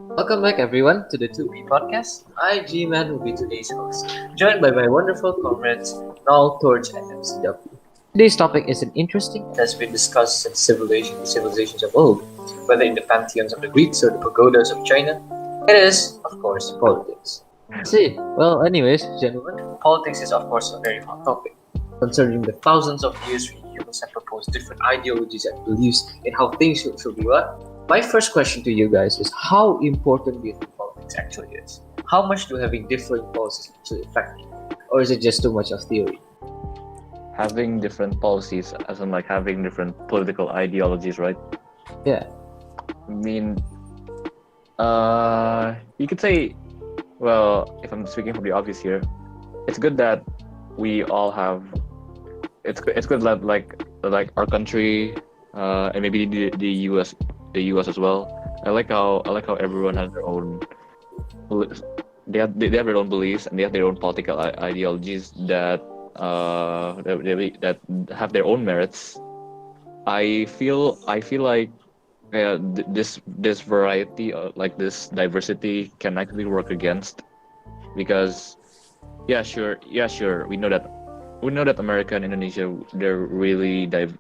Welcome back, everyone, to the 2B podcast. I, GMan, will be today's host, joined by my wonderful comrades, Knoll, Torch, and MCW. Today's topic is an interesting and has been discussed since civilizations of old, whether in the pantheons of the Greeks or the pagodas of China. It is, of course, politics. See, well, anyways, gentlemen, politics is, of course, a very hot topic. Considering the thousands of years we humans have proposed different ideologies and beliefs in how things should be run, my first question to you guys is how important do you think politics actually is? How much do having different policies actually affect you? Or is it just too much of theory? Having different policies, as in like having different political ideologies, right? Yeah. I mean, you could say, well, if I'm speaking from the obvious here, it's good that we all have. It's good that like our country, and maybe the U.S. as well. I like how everyone has their own. They have their own beliefs and they have their own political ideologies that have their own merits. I feel like this variety, like this diversity, can actually work against, because yeah sure we know that America and Indonesia, they're really what's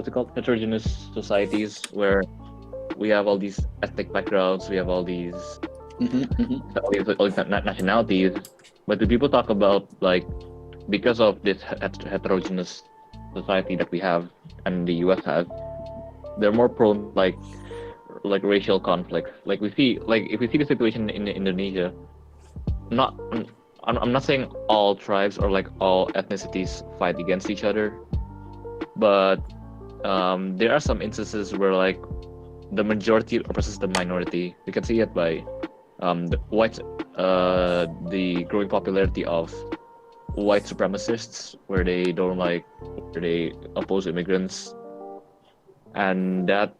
it called, heterogeneous societies, where we have all these ethnic backgrounds, we have all these nationalities. But the people talk about, like, because of this heterogeneous society that we have and the U.S. has, they're more prone, like racial conflict. Like we see, like if we see the situation in Indonesia, not I'm not saying all tribes or like all ethnicities fight against each other, but there are some instances where like the majority versus the minority. You can see it by the growing popularity of white supremacists, where they oppose immigrants, and that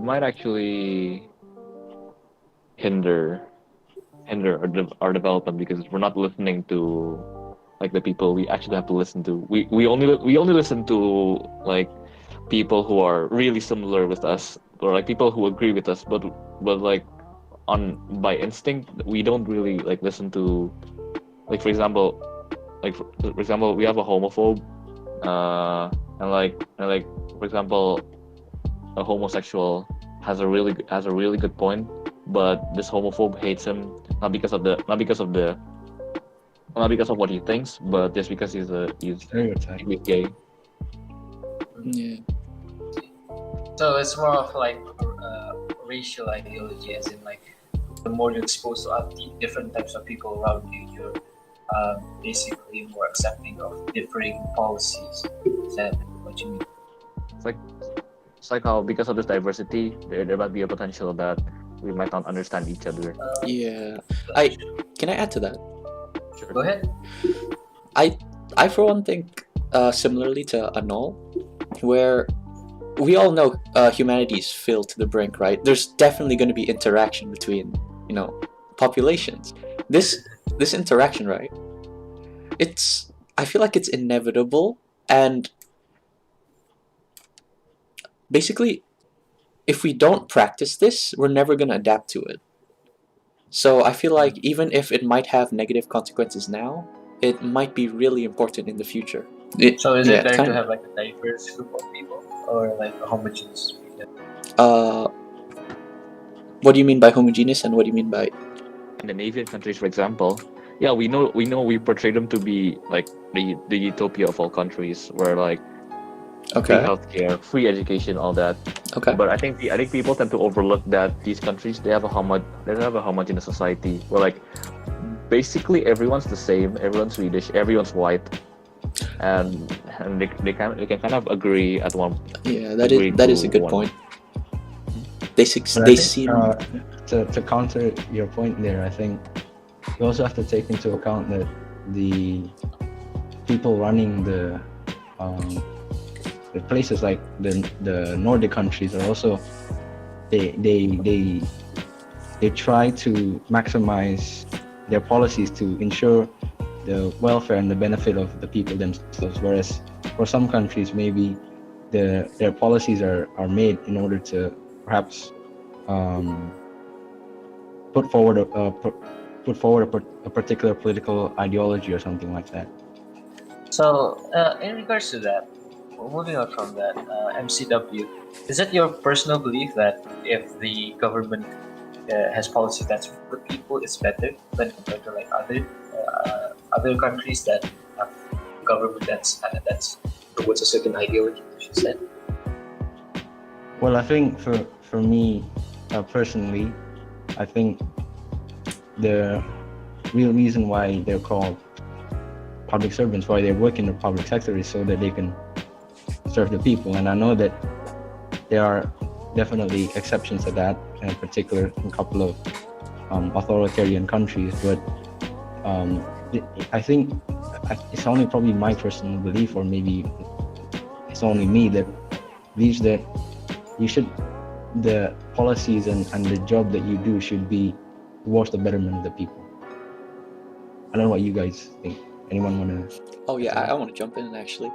might actually hinder our development, because we're not listening to like the people we actually have to listen to. We only listen to like people who are really similar with us, or like people who agree with us, but like on by instinct we don't really like listen to, like for example, we have a homophobe, and like for example, a homosexual has a really good point, but this homophobe hates him not because of what he thinks, but just because he's Stereotype. gay. Yeah. So it's more of like racial ideology, as in like the more you're exposed to different types of people around you, you're basically more accepting of differing policies. Is that what you mean? It's like it's like how, because of this diversity, there might be a potential that we might not understand each other. Yeah. Can I add to that? Sure. Go ahead. I for one think similarly to Knoll, where we all know humanity's filled to the brink, right? There's definitely going to be interaction between, populations. This interaction, right? I feel like it's inevitable, and basically, if we don't practice this, we're never going to adapt to it. So I feel like even if it might have negative consequences now, it might be really important in the future. So is it better to kinda. have like a diverse group of people or like a homogeneous people? What do you mean by homogeneous, and what do you mean by? Scandinavian countries, for example, yeah, we portray them to be like the utopia of all countries, where like free Okay. healthcare, free education, all that. Okay. But I think people tend to overlook that these countries, they have a homogeneous society, where like basically everyone's the same, everyone's Swedish, everyone's white, and they can kind of agree at one. Yeah, Agree that is a to good one. point. They But I they think, seem to counter your point there, I think you also have to take into account that the people running the places like the Nordic countries are also they try to maximize their policies to ensure the welfare and the benefit of the people themselves, whereas for some countries maybe their policies are made in order to perhaps um, put forward a particular political ideology or something like that. So, in regards to that, moving on from that, MCW, is it your personal belief that if the government has policy that's for the people, it's better than compared to like other countries that have government that's towards a certain ideology, as you said? Well, I think for me personally, I think the real reason why they're called public servants, why they work in the public sector, is so that they can serve the people. And I know that there are definitely exceptions to that, in particular in a couple of authoritarian countries. But I think it's only probably my personal belief, or maybe it's only me, that believes that the policies and the job that you do should be towards the betterment of the people. I don't know what you guys think. Anyone want to? Oh yeah, I want to jump in actually.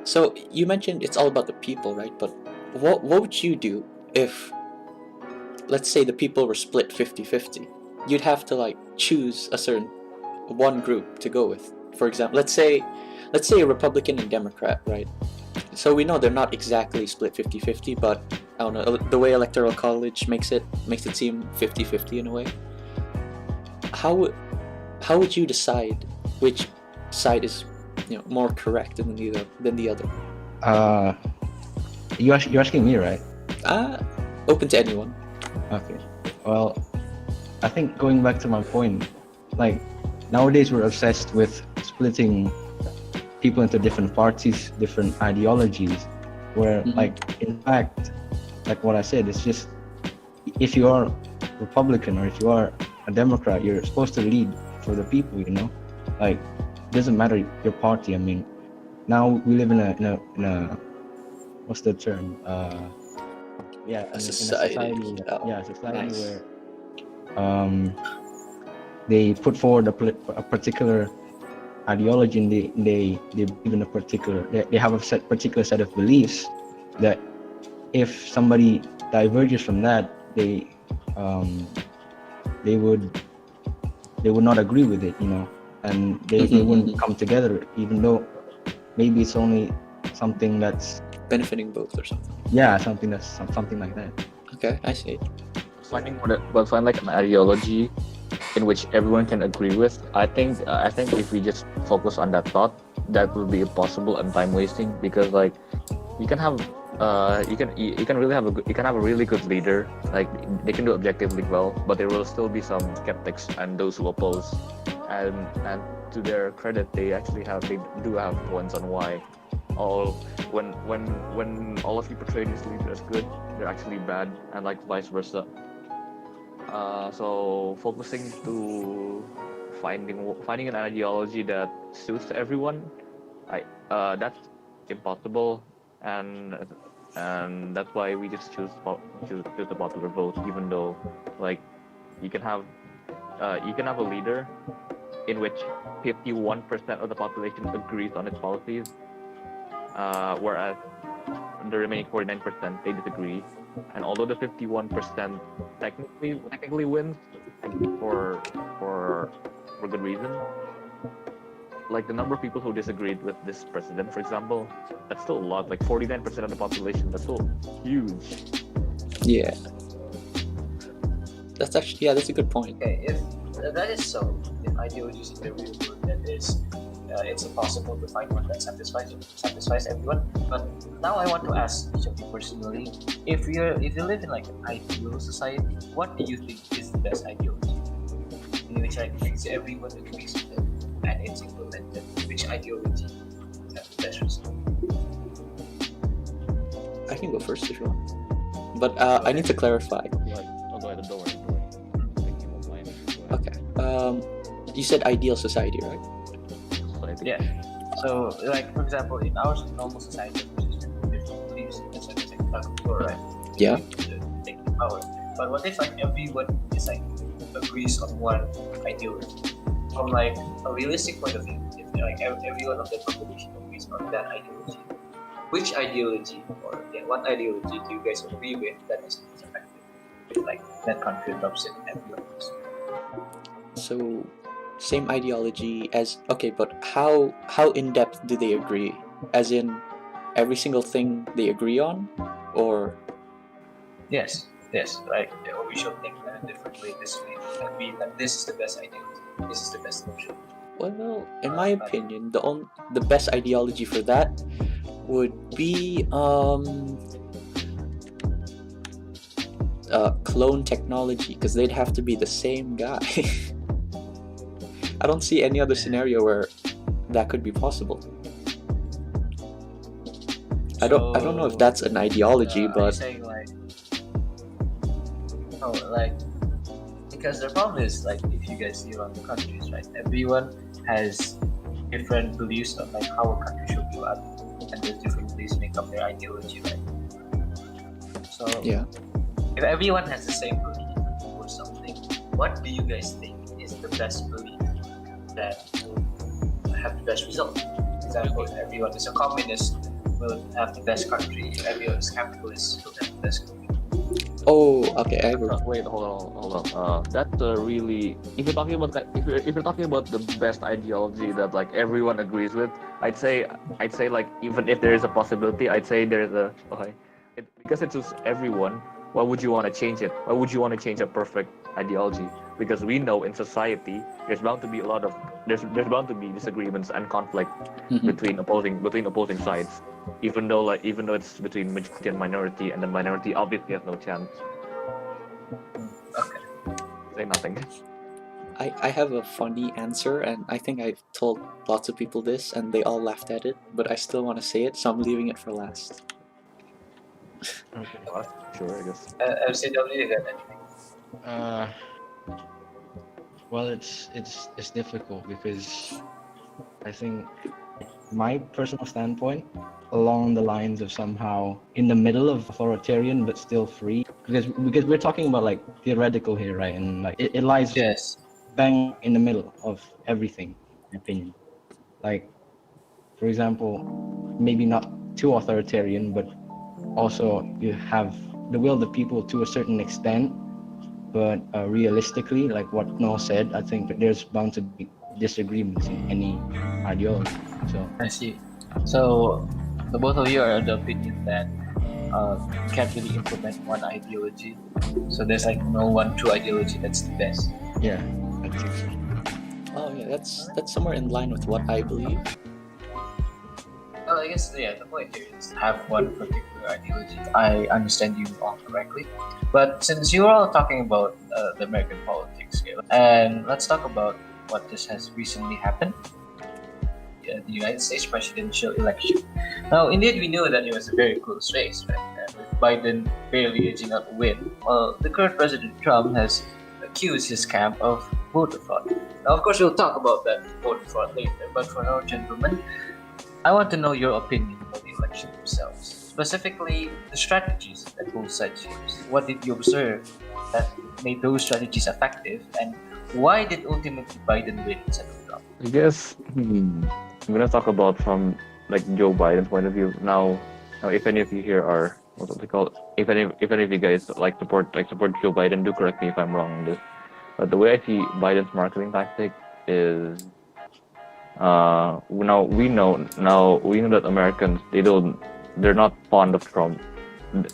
So you mentioned it's all about the people, right? But what would you do if, let's say, the people were split 50-50? You'd have to like choose a certain one group to go with. For example, let's say a Republican and Democrat, right? So we know they're not exactly split 50-50, but I don't know, the way Electoral College makes it seem 50-50 in a way. How would you decide which side is, more correct than the other? You're asking me, right? Open to anyone. Okay. Well, I think going back to my point, like nowadays we're obsessed with splitting people into different parties, different ideologies, where like in fact, like what I said, it's just if you are Republican or if you are a Democrat, you're supposed to lead for the people, like it doesn't matter your party. I mean, now we live in a what's the term? A society. A society Nice. where they put forward a particular ideology, and they believe in a particular, they have a particular set of beliefs that if somebody diverges from that, they would not agree with it, and they wouldn't come together, even though maybe it's only something that's benefiting both or something. Yeah, something like that. Okay, I see. Find like an ideology in which everyone can agree with. I think if we just focus on that thought, that will be impossible and time wasting, because like you can have you can have a really good leader, like they can do objectively well, but there will still be some skeptics and those who oppose, and to their credit, they do have points on why when all of you portray these leaders as good, they're actually bad, and like vice versa. So focusing to finding an ideology that suits everyone, that's impossible, and that's why we just choose the popular vote, even though like you can have a leader in which 51% of the population agrees on its policies, whereas the remaining 49% they disagree. And although the 51% technically wins for good reason, like the number of people who disagreed with this president, for example, that's still a lot. Like 49% of the population, that's still huge. Yeah. That's a good point. Okay, if that is so, if ideologies in the real world, that is, it's impossible to find one that satisfies everyone. But now I want to ask each of you personally, if you live in like an ideal society, what do you think is the best ideology? In which like everyone agrees with it and it's implemented. Which ideology has the best result? I can go first if you want, but I need to clarify. I'll go ahead. Don't worry. Okay. You said ideal society, right? Yeah. So, like for example, in our normal society, different beliefs, that's what it's like before, right? Yeah. Taking power. But what if like everyone is like agrees on one ideology? From like a realistic point of view, if like everyone of the population agrees on that ideology, which ideology or what ideology do you guys agree with that is most effective? Like that country adopts it and everyone else. So, same ideology as okay, but how in depth do they agree? As in, every single thing they agree on, or Yes, yes, right. Yeah, we should think in a different way. This way, agree that this is the best ideology. This is the best option. well, in my opinion, the best ideology for that would be clone technology, because they'd have to be the same guy. I don't see any other scenario where that could be possible. I don't know if that's an ideology, Are you but saying like, oh, like, because the problem is like if you guys see around the countries, right? Everyone has different beliefs on like how a country should be run, and those different beliefs make up their ideology, right? So yeah. if everyone has the same belief or something, what do you guys think is the best belief that will have the best result? For example, if everyone is a communist, will have the best country. If everyone is capitalist, will have the best country. Oh, okay. I agree. Wait, hold on. That's really if you're talking about if you're talking about the best ideology that like everyone agrees with, I'd say like even if there is a possibility, I'd say there's a okay, because it suits everyone. Why would you want to change it? Why would you want to change a perfect ideology? Because we know in society there's bound to be there's bound to be disagreements and conflict Mhm. between opposing sides. Even though it's between majority and minority, and the minority obviously has no chance. Okay. Say nothing. I have a funny answer, and I think I've told lots of people this, and they all laughed at it, but I still want to say it, so I'm leaving it for last. Okay, well, sure, I guess. FCW, you got anything? Uh, well, it's difficult because I think my personal standpoint along the lines of somehow in the middle of authoritarian but still free, because we're talking about like theoretical here, right? And like it lies Yes. bang in the middle of everything, in my opinion. Like, for example, maybe not too authoritarian, but also you have the will of the people to a certain extent, but realistically, like what Noah said, I think that there's bound to be disagreements in any ideology. So I see. So the both of you are of the opinion that you can't really implement one ideology. So there's like no one true ideology that's the best. yeah, I think so. Oh yeah, that's somewhere in line with what I believe. Well, I guess the point here is to have one particular ideology. I understand you all correctly, but since you were all talking about the American politics here, and let's talk about what just has recently happened. The United States presidential election. Now, indeed, we knew that it was a very close race, right? With Biden barely edging out the win, while the current President Trump has accused his camp of voter fraud. Now, of course, we'll talk about that voter fraud later, but for now, gentlemen, I want to know your opinion about the election themselves, specifically the strategies that both sides used. What did you observe that made those strategies effective, and why did ultimately Biden win instead of Trump? I guess I'm gonna talk about from like Joe Biden's point of view. Now if any of you here are what's it called? If any of you guys support Joe Biden, do correct me if I'm wrong on this. But the way I see Biden's marketing tactic is we know that Americans they're not fond of Trump.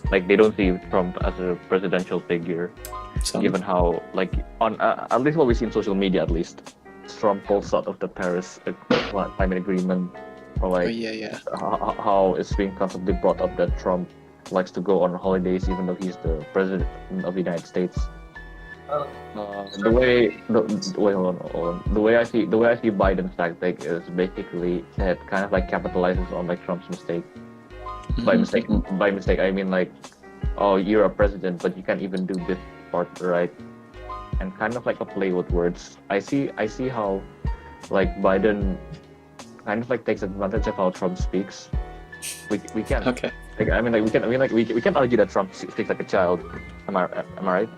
Like they don't see Trump as a presidential figure, Some, given how like on at least what we see in social media at least. Trump pulls out of the Paris climate agreement, or oh like yeah. how it's being constantly brought up that Trump likes to go on holidays even though he's the president of the United States. Well, Wait, hold on. The way I see Biden's tactic is basically it kind of like capitalizes on like Trump's mistake. By mistake, I mean like, oh, you're a president, but you can't even do this part right, and kind of like a play with words. I see how like Biden kind of like takes advantage of how Trump speaks. We can't Okay. like we can't argue that Trump speaks like a child. Am I right?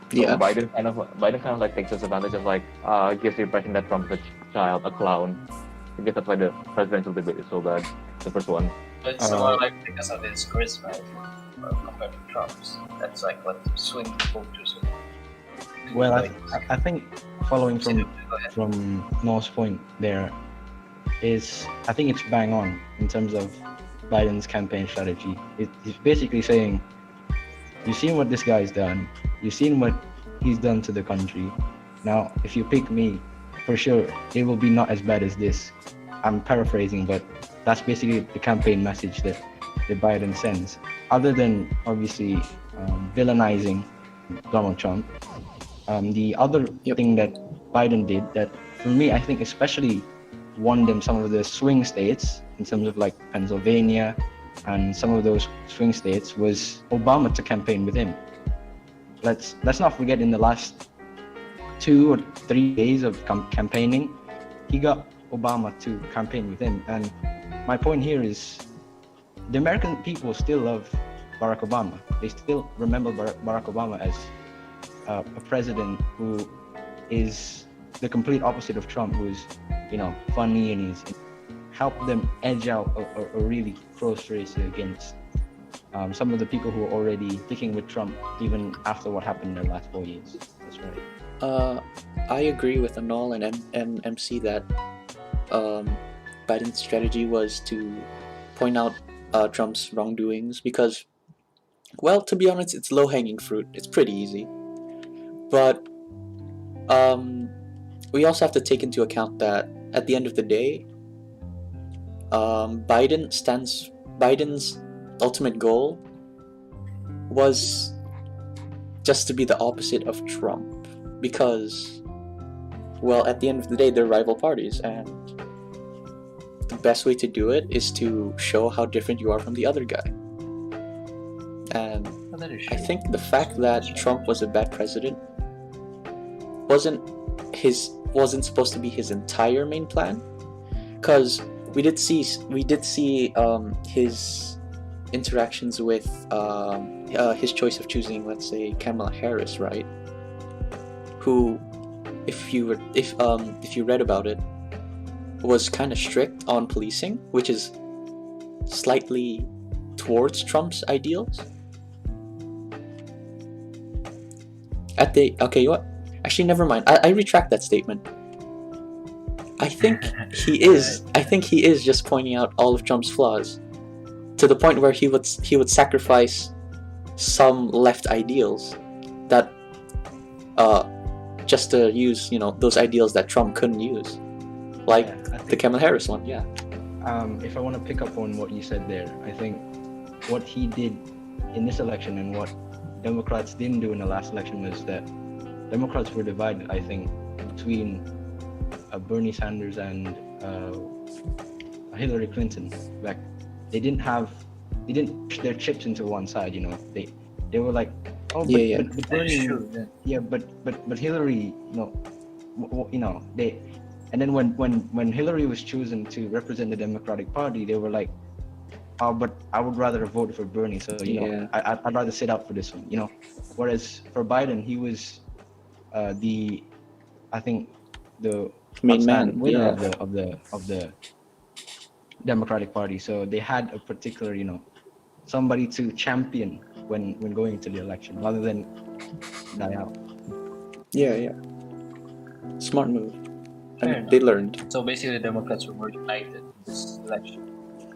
So Yeah. Biden kind of like takes advantage of like gives the impression that Trump's a child, a clown. I guess that's why the presidential debate is so bad. The first one. It's Uh, more like because of his charisma, I think, compared to Trump's. That's like what swing voters would well, like. I think following Go ahead. from Noel's point there is, I think it's bang on in terms of Biden's campaign strategy. He's basically saying, you've seen what this guy's done, you've seen what he's done to the country. Now, if you pick me, for sure, it will be not as bad as this. I'm paraphrasing, but that's basically the campaign message that Biden sends. Other than obviously villainizing Donald Trump, the other thing that Biden did that, for me, I think especially won them some of the swing states in terms of like Pennsylvania and some of those swing states was Obama to campaign with him. Let's not forget, in the last 2 or 3 days of campaigning, he got Obama to campaign with him. And my point here is, the American people still love Barack Obama. They still remember Barack Obama as a president who is the complete opposite of Trump, who's funny and he's helped them edge out a really close race against some of the people who are already sticking with Trump even after what happened in the last 4 years. That's right. I agree with Knoll and MC that Biden's strategy was to point out Trump's wrongdoings because, well, to be honest, it's low-hanging fruit. It's pretty easy. But we also have to take into account that at the end of the day, Biden's ultimate goal was just to be the opposite of Trump because, well, at the end of the day, they're rival parties, and the best way to do it is to show how different you are from the other guy. And I think the fact that Trump was a bad president wasn't supposed to be his entire main plan, because we did see his interactions with his choice of choosing, let's say, Kamala Harris, right? Who, if you read about it, was kind of strict on policing, which is slightly towards Trump's ideals. You what? Actually, never mind. I retract that statement. I think he is. I think he is just pointing out all of Trump's flaws, to the point where he would sacrifice some left ideals that just to use those ideals that Trump couldn't use, like the Kamala Harris one. Yeah. If I want to pick up on what you said there, I think what he did in this election and what Democrats didn't do in the last election was that Democrats were divided, I think, between Bernie Sanders and Hillary Clinton. Like, they didn't push their chips into one side. They were like, but Bernie, but Hillary, they. And then when Hillary was chosen to represent the Democratic Party, they were like, oh, but I would rather vote for Bernie. So I'd rather sit out for this one. Whereas for Biden, he was the main man winner of the Democratic Party. So they had a particular somebody to champion when going into the election, rather than die out. Yeah. Smart move. They learned. So basically, the Democrats were more united in this election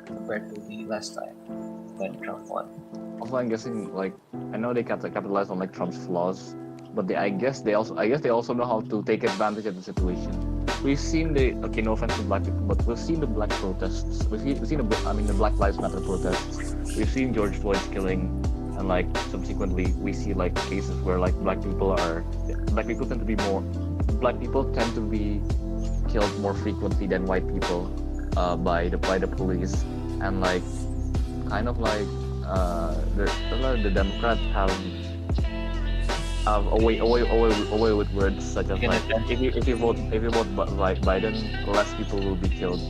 compared to the last time when Trump won. Also, I'm guessing, like, I know they capitalize on like Trump's flaws, but I guess they also know how to take advantage of the situation. We've seen no offense to black people, but we've seen the black protests. We've seen the Black Lives Matter protests. We've seen George Floyd's killing, and like subsequently we see like cases where like black people tend to be killed more frequently than white people by the police, and like kind of like the Democrats have a way with words such as like if you vote Biden, less people will be killed.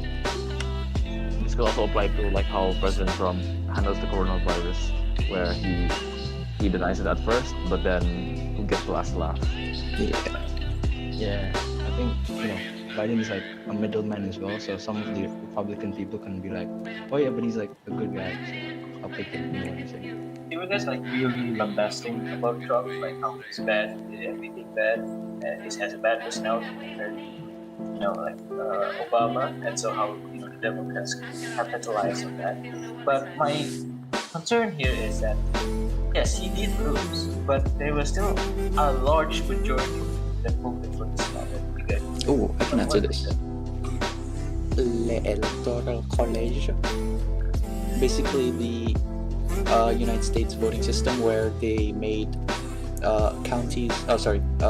This could also apply to like how President Trump handles the coronavirus, where he denies it at first, but then who gets the last laugh? Yeah, I think Biden is like a middleman as well. So some of the Republican people can be like, oh yeah, but he's like a good guy, so I'll pick him. You know what I'm saying? They were guys like really lambasting about Trump, like how he's bad, he did everything bad, and he has a bad personality compared to like Obama, and so how the Democrats capitalize on that. But my concern here is that yes, he did lose, but there was still a large majority that voted for this guy. You guys, Oh, I can answer what this. is The Electoral College, basically the United States voting system where they made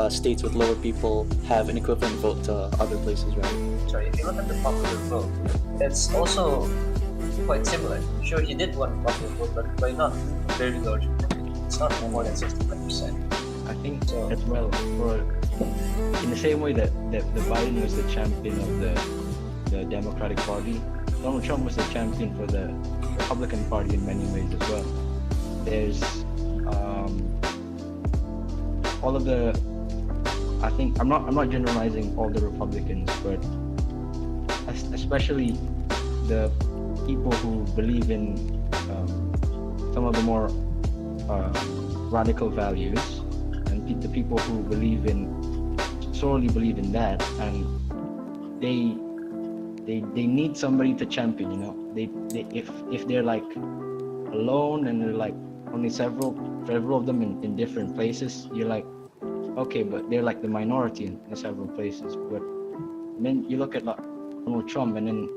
states with lower people have an equivalent vote to other places, right? Sorry, if you look at the popular vote, it's also quite similar. Sure, he did win popular vote, but by not a very large majority. It's not more than 65%. I think So- as well, for in the same way that the Biden was the champion of the Democratic Party, Donald Trump was the champion for the Republican Party in many ways as well. There's all of the, I think I'm not generalizing all the Republicans, but especially the people who believe in some of the more radical values, and the people who solely believe in that, and they need somebody to champion. They if they're like alone and they're like only several of them in different places, you're like, okay, but they're like the minority in several places. But then you look at like Donald Trump, and then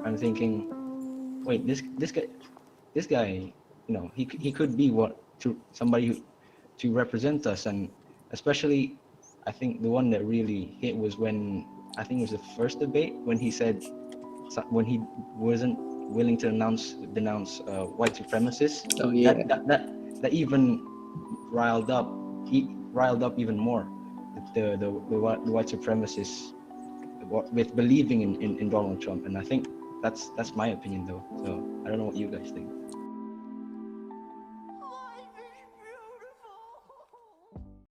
I'm thinking, wait, this guy, he could be somebody to represent us. And especially, I think the one that really hit was when, I think it was the first debate, when he said, when he wasn't willing to denounce white supremacists. Oh yeah. That even riled up even more the white supremacists with believing in Donald Trump. And I think that's my opinion though. So I don't know what you guys think.